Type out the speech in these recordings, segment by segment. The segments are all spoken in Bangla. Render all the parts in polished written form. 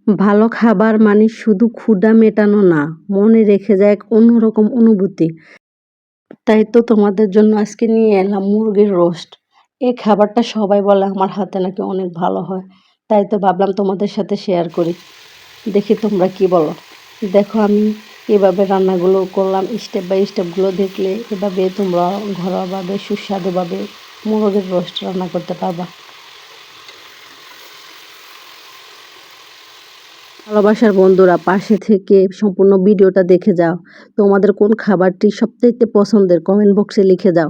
ভালো খাবার মানে শুধু ক্ষুধা মেটানো না, মনে রেখে যায় এক অন্যরকম অনুভূতি। তাই তো তোমাদের জন্য আজকে নিয়ে এলাম মুরগির রোস্ট। এই খাবারটা সবাই বলে আমার হাতে নাকি অনেক ভালো হয়। তাই তো ভাবলাম তোমাদের সাথে শেয়ার করি। দেখি তোমরা কি বলো। দেখো আমি এভাবে রান্নাগুলো করলাম, স্টেপ বাই স্টেপগুলো দেখলে এভাবে তোমরা ঘরোয়াভাবে সুস্বাদুভাবে মুরগির রোস্ট রান্না করতে পারবা। ভালোবাসার বন্ধুরা পাশে থেকে সম্পূর্ণ ভিডিওটা দেখে যাও। তোমাদের কোন খাবারটি সবচাইতে পছন্দের কমেন্ট বক্সে লিখে যাও।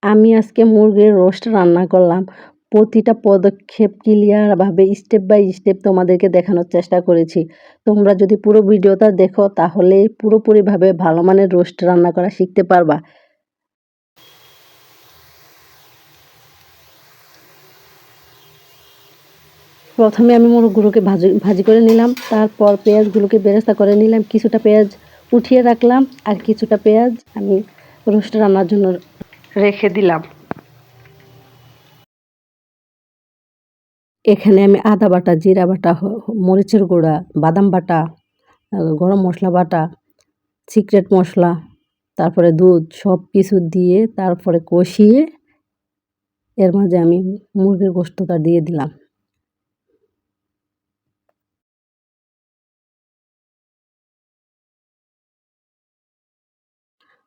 আমি আজকে মুরগির রোস্ট রান্না করলাম। প্রতিটা পদক্ষেপ ক্লিয়ারভাবে স্টেপ বাই স্টেপ তোমাদেরকে দেখানোর চেষ্টা করেছি। তোমরা যদি পুরো ভিডিওটা দেখো তাহলে পুরোপুরিভাবে ভালো মানের রোস্ট রান্না করা শিখতে পারবা। প্রথমে আমি মুরগগুলোকে ভাজি করে নিলাম, তারপর পেঁয়াজগুলোকে বেরেস্তা করে নিলাম, কিছুটা পেঁয়াজ উঠিয়ে রাখলাম আর কিছুটা পেঁয়াজ আমি রোস্ট রান্নার জন্য রেখে দিলাম। এখানে আমি আদা বাটা, জিরা বাটা, মরিচের গুঁড়া, বাদাম বাটা, গরম মশলা বাটা, সিক্রেট মশলা, তারপরে দুধ সব কিছু দিয়ে তারপরে কষিয়ে এর মাঝে আমি মুরগির গোশতটা দিয়ে দিলাম।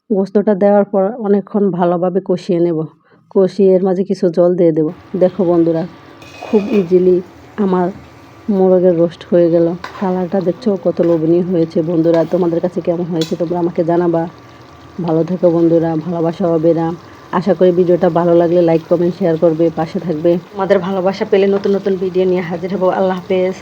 গোশতটা দেওয়ার পর অনেকক্ষণ ভালোভাবে কষিয়ে নেব। কষিয়ে এর মাঝে কিছু জল দিয়ে দেব। দেখো বন্ধুরা খুব ইজিলি আমার মোরগের রোস্ট হয়ে গেল। কালারটা দেখছো কত লোভনীয় হয়েছে। বন্ধুরা তোমাদের কাছে কেমন হয়েছে তোমরা আমাকে জানাবা। ভালো থেকো বন্ধুরা, ভালোবাসা অবিরাম। আশা করি ভিডিওটা ভালো লাগলে লাইক কমেন্ট শেয়ার করবে, পাশে থাকবে। আমাদের ভালোবাসা পেলে নতুন নতুন ভিডিও নিয়ে হাজির হব। আল্লাহ হাফেজ।